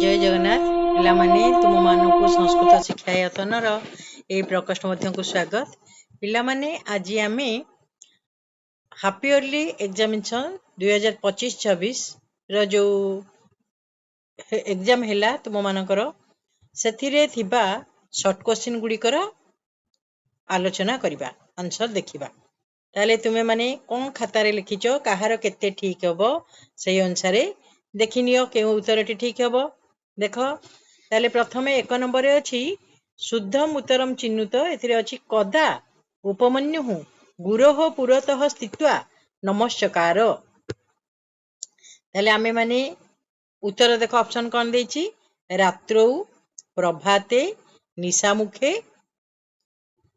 जय जगन्नाथ पिला माने तुम मानक संस्कृत शिक्षा यतन प्रकोष्ठ मध्य स्वागत पिला माने आज आमे हाफ इयरली एग्जामिनेशन 2025-26 रो जो एग्जाम हैला तुम मानकर सेथिरे थिबा शॉर्ट क्वेश्चन गुड़िकर आलोचना करिबा आंसर देखिबा ताले तुमे माने कोन खातारे लिखिच कहार केते ठीक हबो सेही अनुसार देखिनियो के उत्तरटी ठीक हबो देख ताले प्रथमे 1 नंबर रे अछि शुद्धम उत्तरम चिन्नुत एथिरे अछि कदा उपमन्यु गुरोह पुरतः स्थित्वा नमस्कार ताले आमे माने उत्तर देख ऑप्शन कोन देछि रात्रौ प्रभाते निशामुखे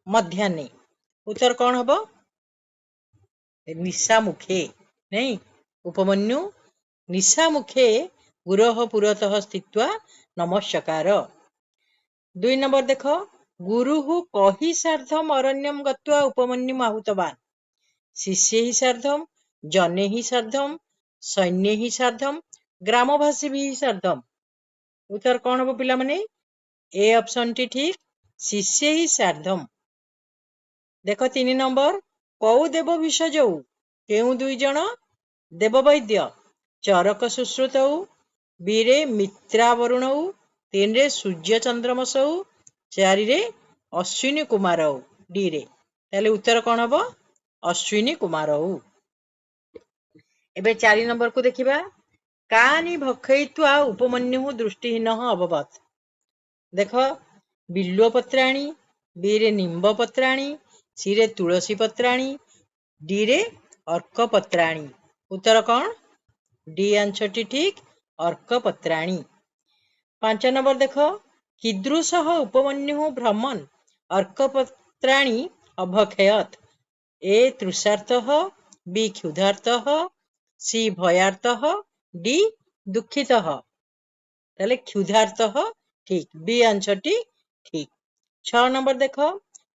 मध्याह्ने उत्तर कौन हबो निशामुखे नहीं उपमन्यु निशामुखे गुरोह पुरतः स्थित्वा नमस्कार 2 नंबर देख गुरुः कहि सार्धम अरण्यम गत्वा उपमन्यु आहुतवान शिष्यै सार्धम जनेहि सार्धम सैन्यै सार्धम ग्रामवासी सार्धम उत्तर कौन हबो पिला माने ए ऑप्शन टी ठीक शिष्यै सार्धम देख 3 नंबर कौ देव विषजौ केउ दुई जन देव वैद्य चरक सुश्रुतौ बीरे मित्रावरुणौ 3 रे सूर्य चंद्रमसौ 4 रे अश्विनी कुमारौ डी रे ताले उत्तर कौन हबो अश्विनी कुमारौ एबे 4 नंबर को देखिबा कानि भखैत्वा उपमन्यु दृष्टिहीन अभवत देख बिल्व पत्राणी बीरे निम्ब पत्राणी सीरे तुलसी पत्राणी डी रे अर्क पत्राणी उत्तर कौन डी आंसर टी ठीक अर्क पत्राणी 5 नंबर देख कीदृश उपमन्यु भ्रमण अर्क पत्राणी अभक्षयत ए तृषार्थः बी क्षुधार्थः सी भयार्थः डी दुखितः ताले क्षुधार्थः ठीक बी आंसर टी ठीक 6 नंबर देख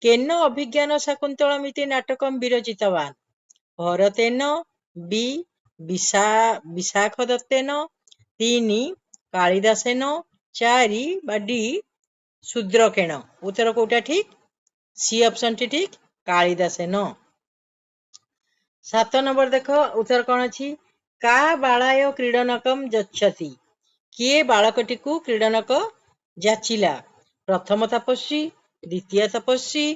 केन अभिज्ञान शाकुन्तलमिति नाटकम विरचितवान भरतेन बी विशाख दत्तेन 3 कालिदासेन 4 बा डी शूद्रकेण उत्तर कोटा ठीक सी ऑप्शन टी ठीक कालिदासेन 7 नंबर देख उत्तर कौन अछि का बालाय क्रीडनकम गच्छति किए बालकटी को क्रीडनक जाचिला प्रथम तपस्वी द्वितीय तपस्वी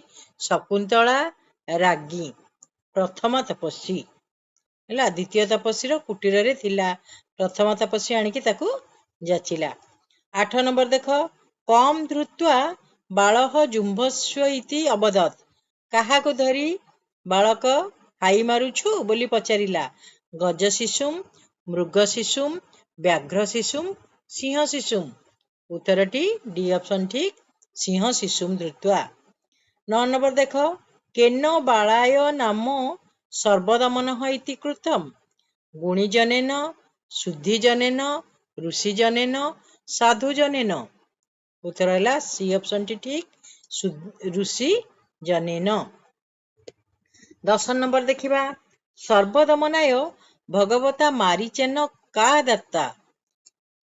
शकुंतला रागी प्रथम तपस्वी हैला द्वितीय तपस्वी रो कुटीर रे थिला प्रथम तपस्वी आनिकी ताकू जाचिला 8 नंबर देख कम धृत्वा बालह जुम्भस्व इति अवदत काहा को धरी बालक हाई मारुछु बोली पचारिला गज शिशुम मृग शिशुम व्याघ्र शिशुम सिंह शिशुम उत्तरटी डी ऑप्शन ठीक सिंह शिशुम धृत्वा 9 नंबर देख केन बालाय नाम सर्वदमन इति कृतम गुणीजनेन शुद्धिजनेन ऋषिजनेन साधुजनेन उत्तर है सी ऑप्शन टी ठीक ऋषि जनेन 10 नंबर देखिबा सर्वदमनाय भगवता मारीचेन का दत्ता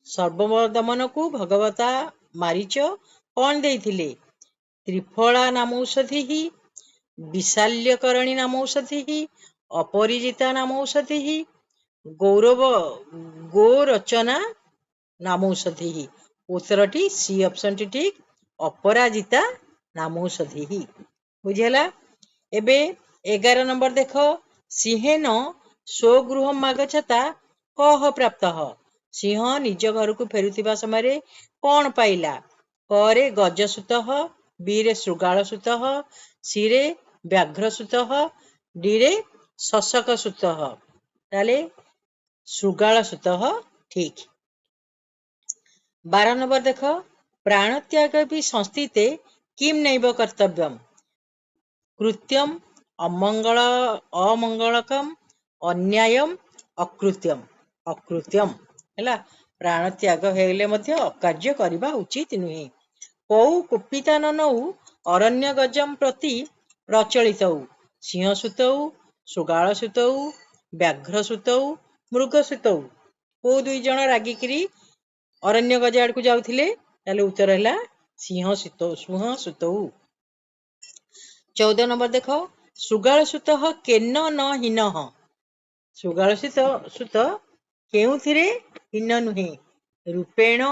सर्वदमन को भगवता मारीच कौन देइथिले त्रिफला नामौषधि विशाल्यकरणी नामौषधि अपरिजिता नामौषधि गौरव गोरचना नामौषधि उत्तरटी सी ऑप्शन टी ठीक अपराजिता नामौषधि बुझेला एबे 11 नंबर देख सिंहेन स्वगृह मागछता कह प्राप्त सिंह निज घर को फेरुथिबा समय कौन पाइला करे गजसूत बी रे शृगाल सूत सी रे व्याघ्र सूत डी रे शशक सूत ताले शृगाल सूत ठीक 12 नंबर देख प्राणत्याग भी संस्थिते किम नैव कर्तव्यम कृत्यम अमंगलकम अन्यायम अकृत्यम अकृत्यम हैला प्राण त्याग हेले मध्य अकार्य करिबा उचित नुहे कौ कुपिता नौ अरण्य गजम प्रति प्रचलितौ सिंह सुतौ शृगाल सुतौ व्याघ्र सुतौ मृग सुतौ को दुई जन रागिकिरी अरण्य गज आड़ को जाउथिले ताले उत्तर हैला सिंह सुतऊ। 14 नंबर देख सुगाल सुत केन न हीन। सुगाल सुत केउथिरे हीन नुहे? रूपेण,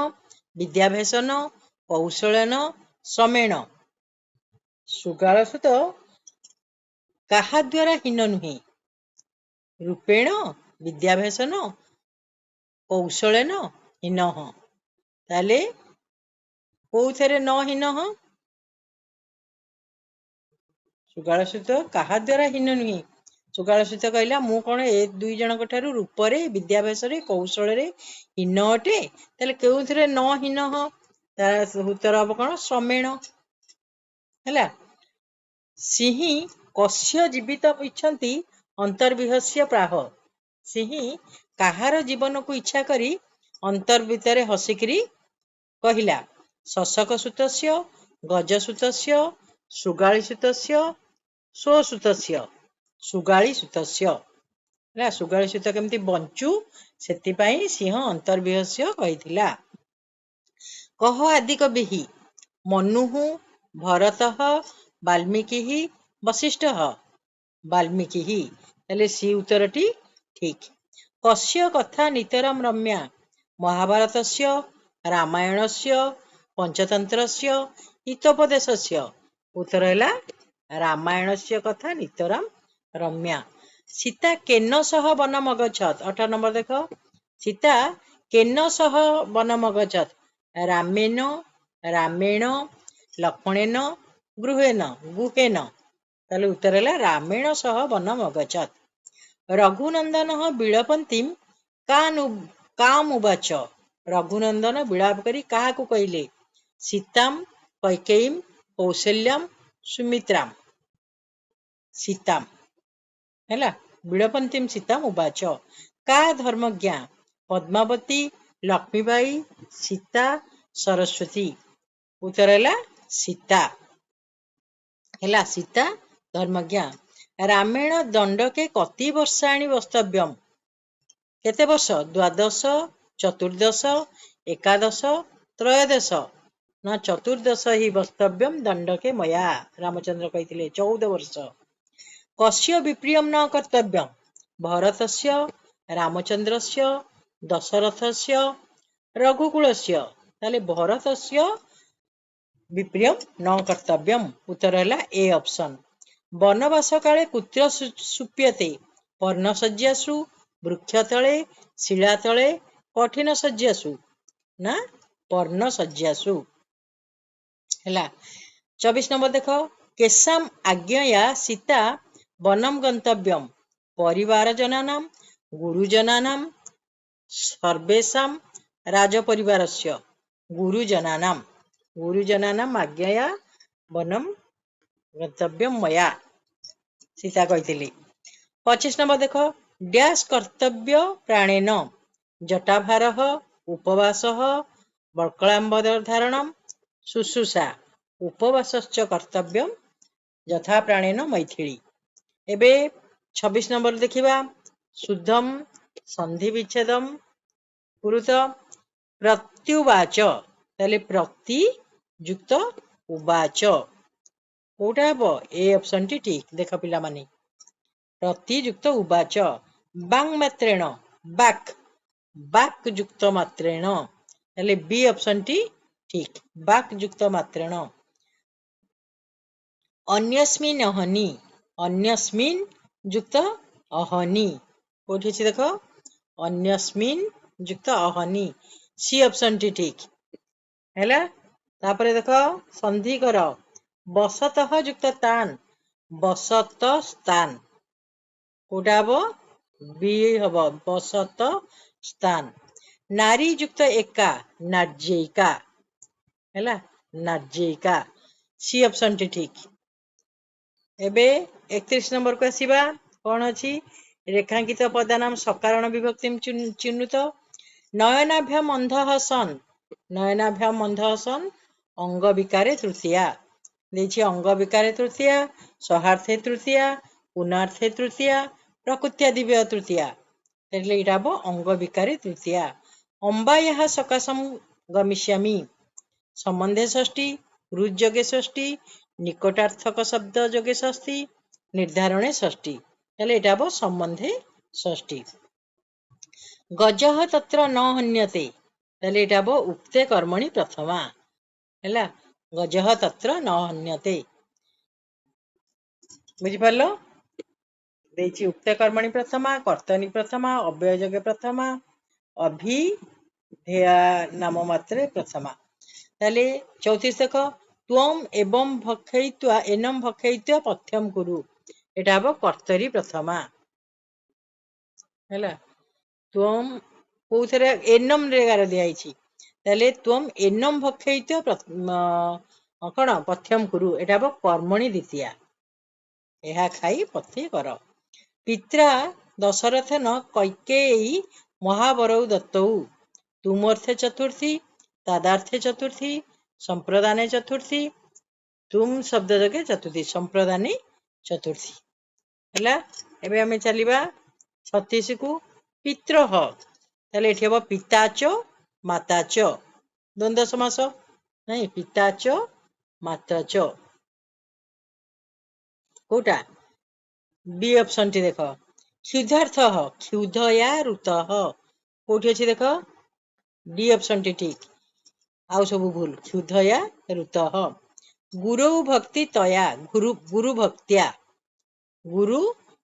विद्याभ्यासन, कौशलन, श्रमेण। सुगाल सुत काहा द्वारा हीन नुहे? रूपेण, विद्याभ्यासन, कौशलन हीन। ताले कोउथरे न हीन? सुगाल सुत काहा द्वारा हीन नुहे? सुगाल सुत कहला मु कौन ए दुई जन ठारू रूपरे, विद्याभ्यास, कौशल हीन अटे? ताले केउथरे न हीन? तार उत्तर हम कौन? श्रमेण। हैला सिंही कस्य जीवित इच्छन्ति अंतर्विहस्य प्राह। सिंही काहार जीवन को इच्छा करी अंतर भितर हसिकरी कहिला शशक सुतस्य, गजसुतस्य, सुगाली सुतस्य, स्वसुतस्य। सुगाली सुतस्य ହେଲା सुगाली सुत केमती बंचू सेतिपाई सिंह अंतर्विहस्य कहिथिला। कह आदि कविहि मनुः, भरतः, वाल्मीकिः, वसिष्ठः। वाल्मीकिः ताले सी उत्तरटी ठीक। कस्य कथा नितरम रम्या? महाभारतस्य, रामायणस्य, पंचतंत्रस्य, हितोपदेशस्य। उत्तर हैला रामायणस्य कथा नितरम रम्या। सीता केन सह वनम अगच्छत? 18 नंबर देख सीता केन सह वनम अगच्छत? रामेन, रामेण, लक्ष्मणेन, गुहेन। ताले उत्तर हैला रामेण सह वनम अगच्छत। रघुनंदन विलपंतीम काम उवाच? रघुनंदन विलाप करी काहा को कहिले? सीताम, कैकेयीम, कौशल्यम, सुमित्राम। सीताम हैला विलपंतीम सीताम उवाच। का धर्मज्ञा? पद्मावती, लक्ष्मीबाई, सीता, सरस्वती। उत्तर हैला सीता। हैला सीता धर्मज्ञा। रामेण दंडके कति वर्षाणि वस्तव्यम? केते वर्ष? 12, 14, 11, 13 ना 14 ही वस्तव्यम दंडके मया। रामचंद्र कहिथिले 14 वर्ष। कस्य विप्रियम न कर्तव्यम? भरतस्य, रामचंद्रस्य, दशरथस्य, रघुकुलस्य। ताले भरतस्य विप्रियम न कर्तव्यम। उत्तर हैला ए ऑप्शन। वनवास काले कुत्र सुप्यते? पर्णशय्यासु, वृक्षतले, शिलातले, कठिन शय्यासु ना पर्णशय्यासु। हैला 24 नंबर देख केशाम आज्ञया सीता वनम गंतव्यम? परिवार जनानाम, गुरुजनानाम, सर्वेषाम, राजपरिवारस्य। गुरुजनानाम आज्ञया वनम गंतव्यम मया सीता कहिथिली। 25 नंबर देख डैश कर्तव्य प्राणेन? जटाभारः, उपवासः, बल्कलाम्बर धारणम, शुश्रूषा। उपवासश्च कर्तव्यम यथा प्राणेन मैथिली। एबे 26 नंबर देखिबा शुद्धम संधि विच्छेदम कुरुत प्रत्युवाच। ताले प्रति युक्त उवाच कोटा हबो? ए ऑप्शन टी ठीक। देख पिला माने प्रति युक्त उवाच बांग मात्रेण बाक युक्त मात्रेण। ताले बी ऑप्शन टी ठीक बाक युक्त मात्रेण। अन्यस्मिन अहनि अन्यस्मिन युक्त अहनि कोठी अछि देखो अन्यस्मिन युक्त अहनि सी ऑप्शन टी ठीक हैला। तापरे देखो संधि कर बसतः युक्त तान बसत स्थान कोटा हबो? बी हबो बसत स्थान। नारी युक्त एका नार्यिका हैला नार्यिका सी ऑप्शन टी ठीक। एबे 31 नंबर को आसीबा कोन अछि? रेखांकित पदानाम सकारण विभक्तिम चिन्हित। नयनाभ्याम अंधः सन नयनाभ्याम अंधः सन अंग विकारे तृतीया देछि। अंग विकारे तृतीया, सहार्थे तृतीया, पुनार्थे तृतीया, प्रकृत्यादिव्य तृतीया। એટલે એટા અંગ વિકારે તૃતીયા। अम्बायाः सकाशं गमिष्यामि सम्बन्धे षष्ठी रुज् जोगे षष्ठी निकटार्थक शब्द जोगे षष्ठी निर्धारणे षष्ठी ताहले एटा हबो सम्बन्धे षष्ठी गजः तत्र न हन्यते ताहले एटा हबो उक्ते कर्मणि प्रथमा हैला गजः तत्र न हन्यते बुझि पारलो देछि उक्ते कर्मणि प्रथमा कर्तनी प्रथमा अव्यययोगे प्रथमा अभिधेया नाम मात्रे प्रथमा ताले 34 देख त्वम एवं भक्षयित्वा एनम भक्षयित्वा पथ्यम कुरु एटा हबो कर्तरी प्रथमा हैला त्वम कोथरे एनम रे गार दियाइछि ताले त्वम एनम भक्षयित्वा कोन पथ्यम कुरु एटा हबो कर्मणि द्वितीया एहा खाई पथ्य कर पित्रा दशरथ न कैकेयी महाबरौ दत्तौ तुमर्थे चतुर्थी तादार्थे चतुर्थी संप्रदाने चतुर्थी तुम शब्द जगे चतुर्थी संप्रदाने चतुर्थी हैला एबे हमें चलिबा 36 को पित्रह ताले एठी हबो पिता च माता च द्वंद्व समास नहीं पिता च माता च कोटा बी ऑप्शन टी देखो क्षुधार्थ क्षुधया ऋतः कोठी अछि देखो डी ऑप्शन टी ठीक आउ सब भूल क्षुधया ऋतः गुरु भक्ति तया गुरु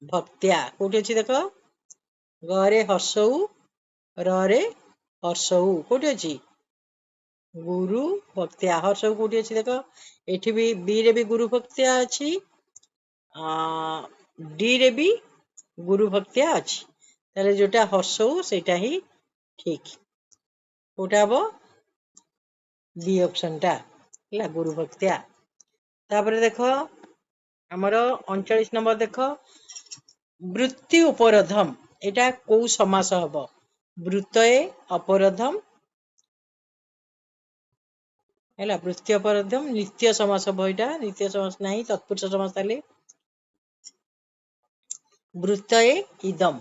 भक्त्या कोठी अछि देखो गरे हर्षौ रे हर्षौ कोठी अछि गुरु भक्त्या हर्षौ कोठी अछि देखो एठी भी बी रे भी गुरु भक्त्या अछि डी रे भी गुरु भक्त्या अछि ताले जोटा हर्षौ सेटा ही ठीक कोटा हबो बी ऑप्शन टा ला गुरु भक्त्या तापर देखो हमर 39 नंबर देखो वृत्ति उपरोधम एटा को समास हबो वृत्तये अपरोधम हैला वृत्ति अपरोधम नित्य समास हबो एटा नित्य समास नाही तत्पुरुष समास ताले वृत्तये इदम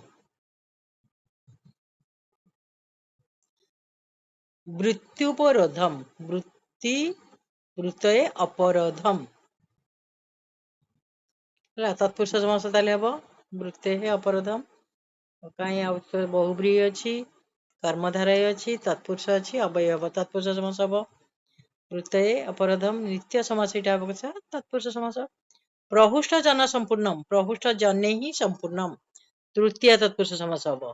वृत्त्युपरोधम वृत्तये अपरोधम तत्पुरुष समास ताले हबो वृत्ते अपरोधम कहीं बहुब्री अछि कर्मधारय अछि तत्पुरुष अछि अवयव हबो तत्पुरुष समास हबो वृत्तये अपरोधम नित्य समास एटा हबो तत्पुरुष समास प्रहुष्ट जन संपूर्णम प्रहुष्ट जने ही संपूर्णम तृतीय तत्पुरुष समास हबो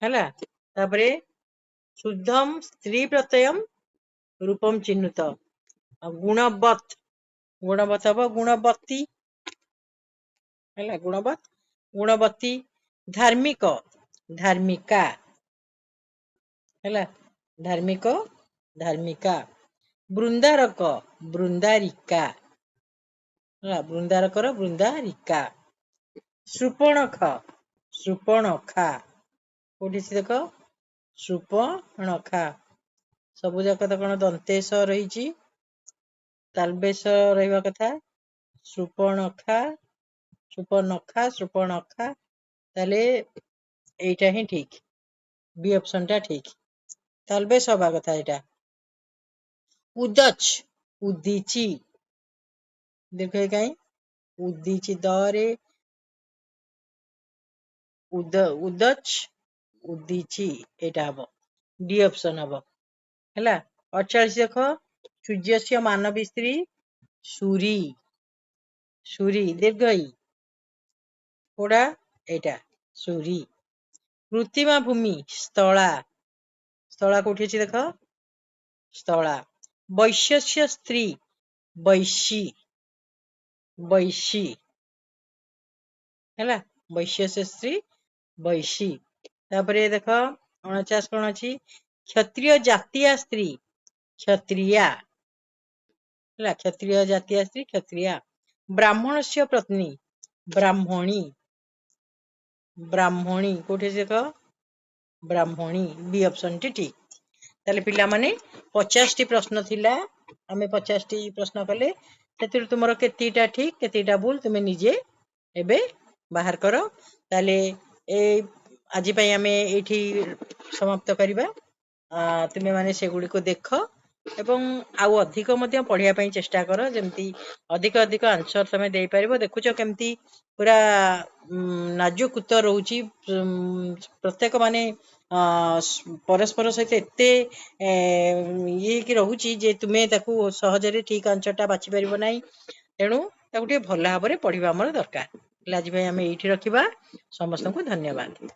हैला तापरे शुद्धम स्त्री प्रत्ययम रूपम चिन्हित गुणवत् हबो गुणवत्ती हैला गुणवत्ती धार्मिक धार्मिका हैला धार्मिका बृंदारक बृंदारिका हैला बृंदारकर बृंदारिका शृपणखा कोठी देख शृपणखा सबु जाक तो कौन दंतेश रही तालबेश रहा कथा शृपणखा ताले एटा ही ठीक बी ऑप्शन टा ठीक तालबेश हवा कथा एटा उदच उदीची देखे कहीं उदीची दरे उदच उदीची एटा हबो डी ऑप्शन हबो हैला 48 देखो सूर्यस्य मानवी स्त्री सूरी दीर्घई कोडा एटा सूरी कृत्रिमा भूमि स्थला कोठी अछि देखो स्थला वैश्यस्य स्त्री वैशी हैला वैश्यस्य स्त्री वैशी तापरे देखो 49 कोन अछि क्षत्रिय जातीय स्त्री क्षत्रिया हैला क्षत्रिय जातीय स्त्री क्षत्रिया ब्राह्मणस्य पत्नी ब्राह्मणी कोठी देखो ब्राह्मणी बी ऑप्शन टी ठीक ताले पिला माने 50 टी प्रश्न थिला हमें 50 टी प्रश्न कले सेतिर तुमरो केतीटा ठीक केतीटा भूल तुमे निजे एबे बाहर करो ताले ए आज आमे एठी समाप्त करिबा। तुमे माने सेगुडी को देख एवं आउ अधिक मध्य पढ़िया ପାଇଁ चेष्टा कर जेमती अधिक अधिक आंसर तमे देई परिबो। देखुचो केमती पूरा नाजुक उत्तर रहउची प्रत्येक माने परस्पर सहित एते ये कि रहउची जे तुमे ताकू सहजरे ठीक आंसरटा बाछि परिबो नाही। तेणु ताकू टे भल भाबरे पढ़िबा हमर दरकार। आज भाई आमे एठी रखिबा। समस्त को धन्यवाद।